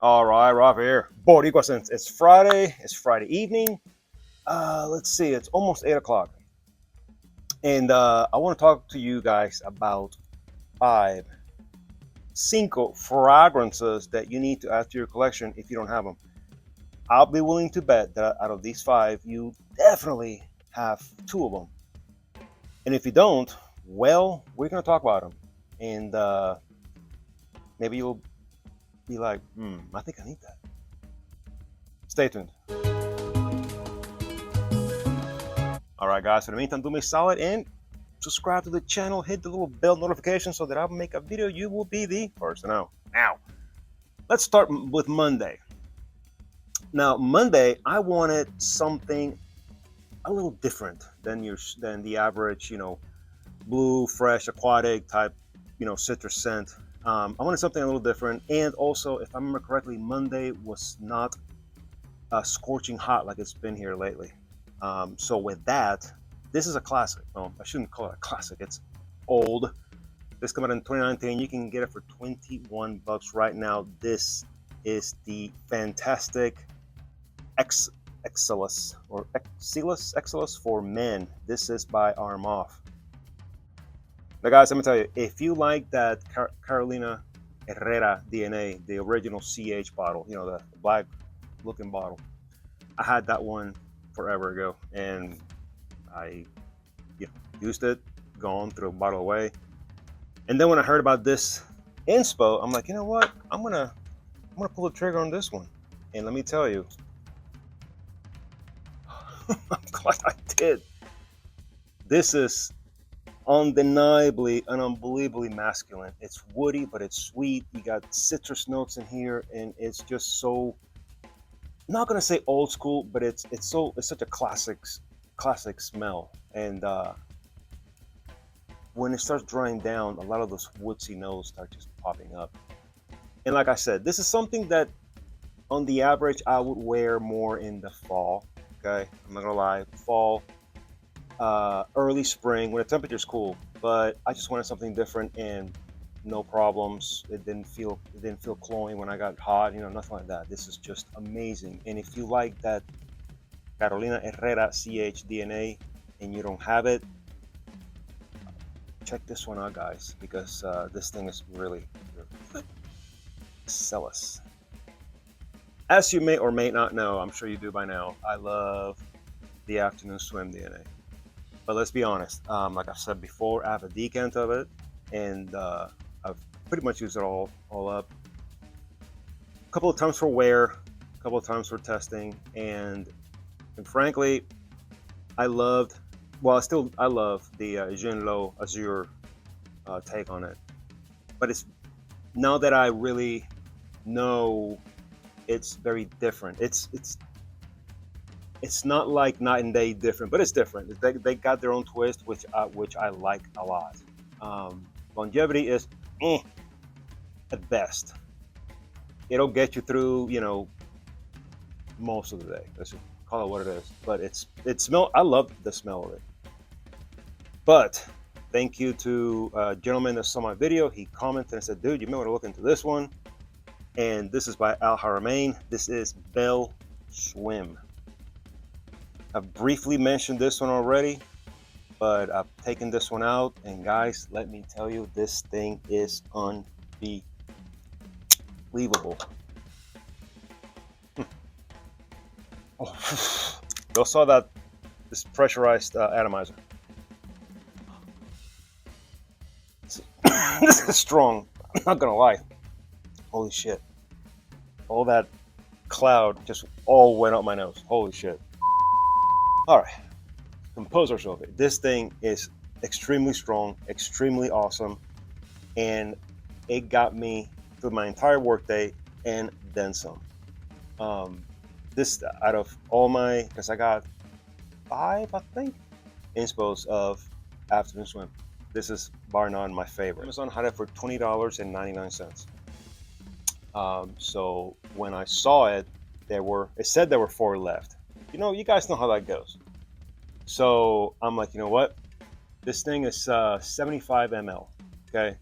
All right, Rob here. Boricua, since it's Friday. It's Friday evening. Let's see. It's almost 8 o'clock, and I want to talk to you guys about five, cinco fragrances that you need to add to your collection if you don't have them. I'll be willing to bet that out of these five, you definitely have two of them, and if you don't, well, we're gonna talk about them, and maybe you'll be like, I think I need that. Stay tuned. All right, guys. In the meantime, do me solid and subscribe to the channel. Hit the little bell notification so that I'll make a video. You will be the first to know. Now, let's start with Monday. Now, Monday, I wanted something a little different than the average, blue, fresh, aquatic type, citrus scent. I wanted something a little different, and also, if I remember correctly, Monday was not scorching hot like it's been here lately. So with that, this is a classic. No, I shouldn't call it a classic. It's old. This came out in 2019. You can get it for 21 bucks right now. This is the fantastic Excellus or Excellus for men. This is by Armaf. Now, guys, let me tell you, if you like that Carolina Herrera DNA, the original CH bottle, the black looking bottle, I had that one forever ago, and I used it, gone, threw a bottle away. And then when I heard about this inspo, I'm like, you know what? I'm gonna pull the trigger on this one. And let me tell you, I'm glad I did. This is undeniably and unbelievably masculine. It's woody, but it's sweet. You got citrus notes in here, and it's just so, I'm not gonna say old school, but it's such a classic smell. And when it starts drying down, a lot of those woodsy notes start just popping up. And like I said, this is something that on the average I would wear more in the fall. Okay, I'm not gonna lie, fall, early spring when the temperature's cool. But I just wanted something different, and no problems. It didn't feel cloying when I got hot. Nothing like that. This is just amazing. And if you like that Carolina Herrera CH DNA and you don't have it, check this one out, guys, because this thing is really good. Excellus. As you may or may not know, I'm sure you do by now, I love the afternoon swim DNA. But let's be honest, like I've said before, I have a decant of it, and I've pretty much used it all up. A couple of times for wear, a couple of times for testing, and frankly, I love the Jean Lo Azure take on it. But it's now that I really know, it's very different. It's not like night and day different, but it's different. They got their own twist, which I like a lot. Longevity is at best. It'll get you through, most of the day. Let's just call it what it is. But it smell. I love the smell of it. But thank you to a gentleman that saw my video. He commented and said, "Dude, you may want to look into this one." And this is by Haramain. This is Belle Swim. I've briefly mentioned this one already, but I've taken this one out, and guys, let me tell you, this thing is unbelievable. Oh, you all saw that, this pressurized atomizer. This is strong. I'm not gonna lie. Holy shit. All that cloud just all went up my nose. Holy shit. All right, compose ourselves. This thing is extremely strong, extremely awesome, and it got me through my entire workday and then some. This out of all my, because I got 5, I think, inspos of afternoon swim. This is bar none my favorite. Amazon had it for $20.99. So when I saw it, it said there were 4 left. You guys know how that goes. So I'm like, you know what? This thing is 75 ml. Okay.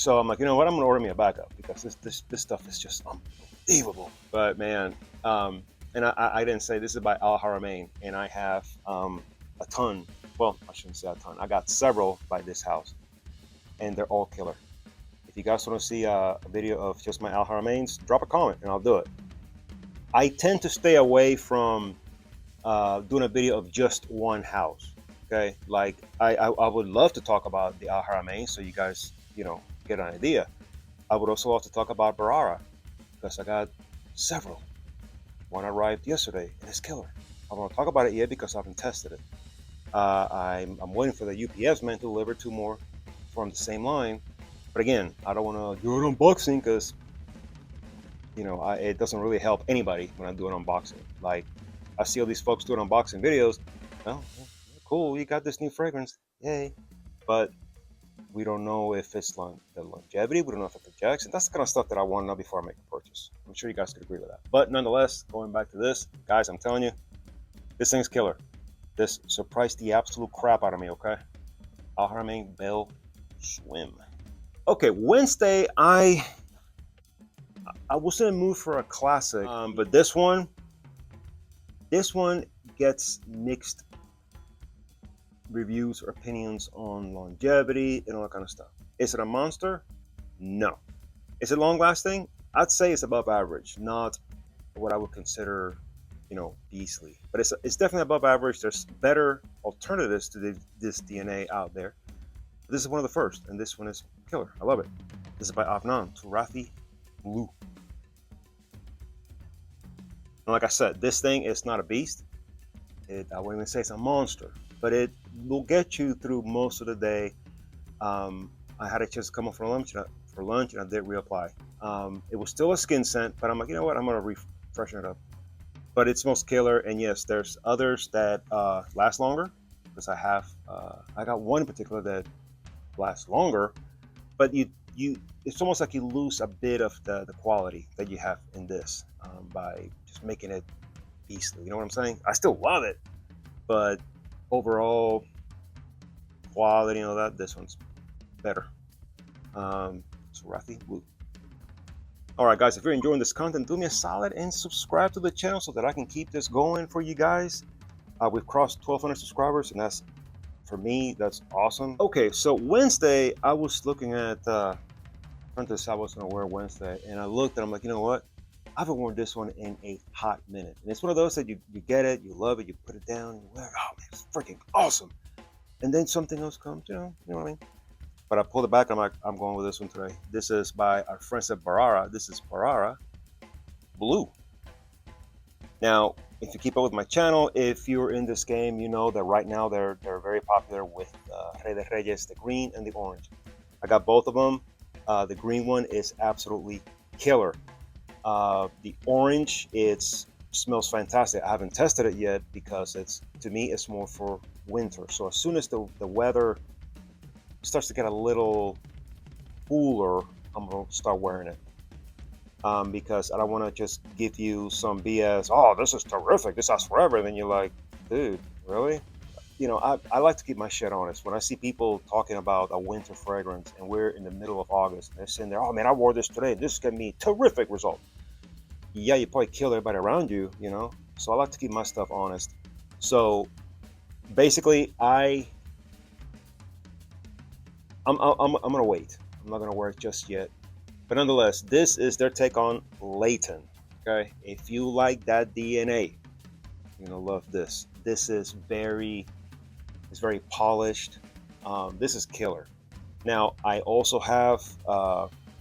So I'm like, you know what? I'm gonna order me a backup because this stuff is just unbelievable. But man, and I didn't say this is by Haramain, and I have a ton. Well, I shouldn't say a ton. I got several by this house, and they're all killer. If you guys want to see a video of just my Haramains, drop a comment and I'll do it. I tend to stay away from doing a video of just one house. Okay, like I would love to talk about the Haramain, so you guys get an idea. I would also love to talk about Bharara because I got several. One arrived yesterday and it's killer. I want to talk about it yet because I haven't tested it. I'm waiting for the UPS man to deliver two more from the same line. But again, I don't want to do an unboxing because it doesn't really help anybody when I do an unboxing. Like I see all these folks doing unboxing videos. Oh, cool, you got this new fragrance, yay! But we don't know if it's the longevity. We don't know if it projects, and that's the kind of stuff that I want to know before I make a purchase. I'm sure you guys could agree with that. But nonetheless, going back to this, guys, I'm telling you, this thing's killer. This surprised the absolute crap out of me. Okay, Haramain Belle Swim. Okay, Wednesday, I was in a mood for a classic, but this one gets mixed reviews or opinions on longevity and all that kind of stuff. Is it a monster? No. Is it long lasting? I'd say it's above average, not what I would consider, beastly. But it's definitely above average. There's better alternatives to this DNA out there. But this is one of the first, and this one is killer. I love it. This is by Afnan, Turathi Bleu. And like I said, this thing is not a beast. I wouldn't even say it's a monster, but it will get you through most of the day. I had a chance to come up for lunch, and I did reapply. It was still a skin scent, but I'm like, you know what? I'm gonna freshen it up. But it smells killer, and yes, there's others that last longer because I got one in particular that lasts longer, but it's almost like you lose a bit of the quality that you have in this by just making it beastly. You know what I'm saying? I still love it, but overall quality and all that, this one's better. Turathi Bleu. All right, guys, if you're enjoying this content, do me a solid and subscribe to the channel so that I can keep this going for you guys. We've crossed 1,200 subscribers, and for me, that's awesome. Okay, so Wednesday, I was looking at this I was gonna wear Wednesday, and I looked and I'm like, you know what? I haven't worn this one in a hot minute. And it's one of those that you get it, you love it, you put it down, you wear it. Oh man, it's freaking awesome. And then something else comes, you know what I mean? But I pulled it back. I'm like, I'm going with this one today. This is by our friends at Bharara. This is Bharara Bleu. Now, if you keep up with my channel, if you're in this game, you know that right now they're very popular with Rey de Reyes, the green and the orange. I got both of them. The green one is absolutely killer. The orange, it smells fantastic. I haven't tested it yet because to me it's more for winter. So as soon as the weather starts to get a little cooler, I'm gonna start wearing it because I don't want to just give you some BS. Oh, this is terrific, this lasts forever. And then you're like, dude, really? I like to keep my shit honest. When I see people talking about a winter fragrance and we're in the middle of August, they're sitting there, oh man, I wore this today, this gave me terrific result. Yeah, you probably kill everybody around you, so I like to keep my stuff honest. So basically I'm gonna wait. I'm not gonna wear it just yet, but nonetheless, this is their take on Layton. Okay, if you like that DNA, you're gonna love this. This is very polished. This is killer. Now I also have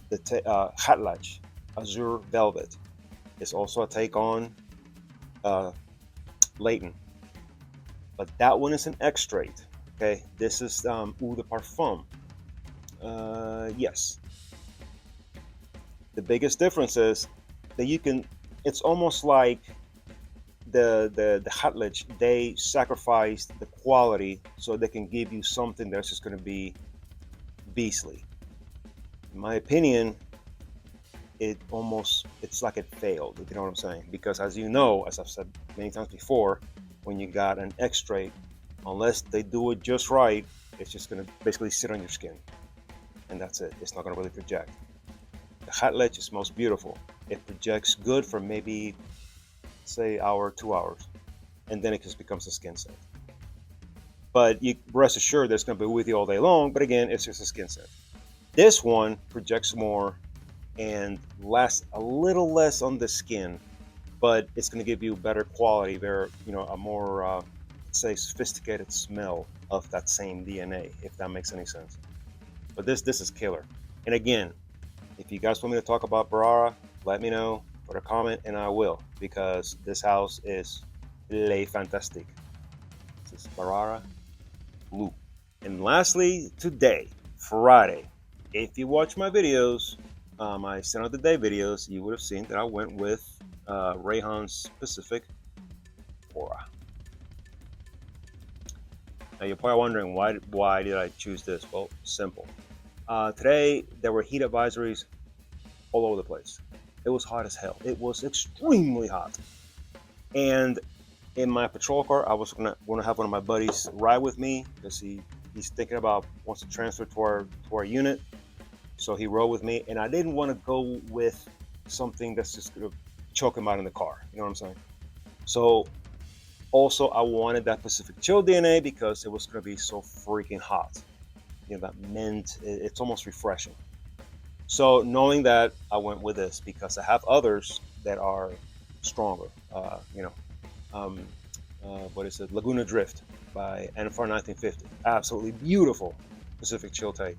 the Hat Latch Azure Velvet. It's also a take on Layton, but that one is an extrait. Okay, this is Eau de Parfum. Yes. The biggest difference is that it's almost like the Hat Latch, they sacrificed the quality so they can give you something that's just going to be beastly. In my opinion, it's like it failed, if you know what I'm saying. Because as you know, as I've said many times before, when you got an extrait, unless they do it just right, it's just going to basically sit on your skin. and that's it. It's not gonna really project. The hot leche smells beautiful. It projects good for maybe, say, hour, 2 hours, and then it just becomes a skin scent. But you rest assured that it's gonna be with you all day long. But again, it's just a skin scent. This one projects more and lasts a little less on the skin, but it's going to give you better quality, a more say sophisticated smell of that same DNA, if that makes any sense. But this is killer. And again, if you guys want me to talk about Bharara, let me know, put a comment, and I will, because this house is le fantastique. This is Bharara Bleu. And lastly, today, Friday, if you watch my videos, my Center of the Day videos, you would have seen that I went with Rayhaan's Pacific Aura. Now you're probably wondering why did I choose this? Well, simple. Today there were heat advisories all over the place. It was hot as hell. It was extremely hot. And in my patrol car, I was gonna have one of my buddies ride with me because he's thinking about wants to transfer to our unit. So he rode with me, and I didn't want to go with something that's just gonna choke him out in the car. You know what I'm saying? So also I wanted that Pacific Chill DNA because it was gonna be so freaking hot. You know, that mint, it's almost refreshing. So knowing that, I went with this because I have others that are stronger. What is it? Laguna Drift by NFR 1950. Absolutely beautiful Pacific Chill take.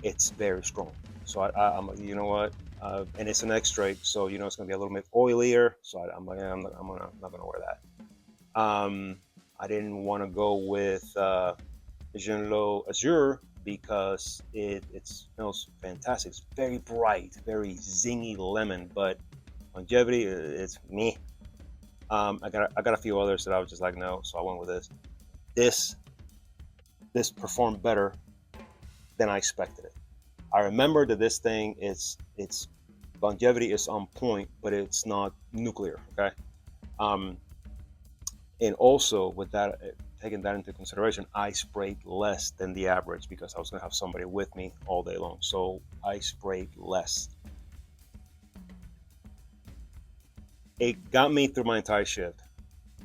It's very strong. So I'm like, you know what? And it's an extra, so you know it's gonna be a little bit oilier. So I'm like, I'm not gonna wear that. I didn't want to go with Genlo Azure because it smells fantastic. It's very bright, very zingy lemon, but longevity, it's me. I got a few others that I was just like, no, so I went with this. This performed better than I expected it. I remember that this thing its longevity is on point, but it's not nuclear. Okay. And also with that, taking that into consideration, I sprayed less than the average because I was gonna have somebody with me all day long. So I sprayed less. It got me through my entire shift.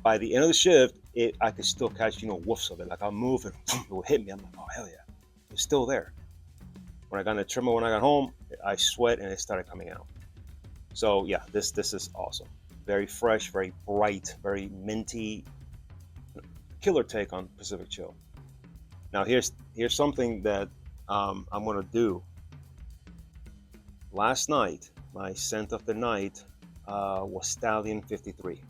By the end of the shift, I could still catch, woofs of it. Like I'll move and it will hit me. I'm like, oh hell yeah, it's still there. When I got in the trimmer, when I got home, I sweat and it started coming out. So yeah, this is awesome. Very fresh, very bright, very minty. Killer take on Pacific Chill. Now here's something that I'm gonna do. Last night, my scent of the night was Stallion 53.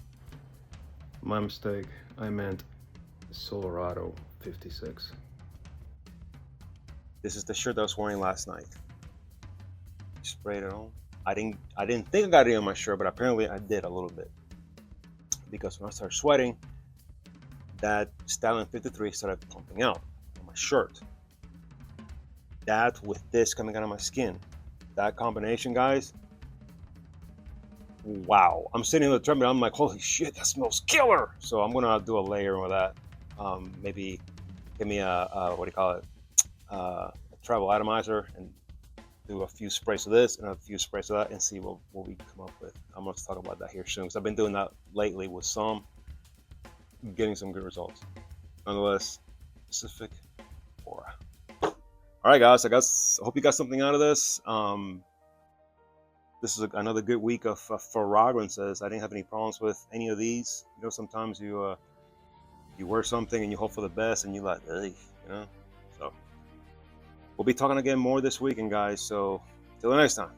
My mistake. I meant Colorado 56. This is the shirt that I was wearing last night. Sprayed it on. I didn't think I got it on my shirt, but apparently I did a little bit. Because when I started sweating, that Stallion 53 started pumping out on my shirt. That with this coming out of my skin, that combination, guys, wow. I'm sitting in the trim and I'm like, holy shit, that smells killer. So I'm gonna do a layer with that. Maybe give me a what do you call it? A travel atomizer and do a few sprays of this and a few sprays of that and see what we come up with. I'm going to talk about that here soon because I've been doing that lately with some, getting some good results. Nonetheless, Pacific Aura. All right, guys. I hope you got something out of this. This is another good week of fragrances. I didn't have any problems with any of these. Sometimes you wear something and you hope for the best and you like, hey, So we'll be talking again more this weekend, guys. So till the next time.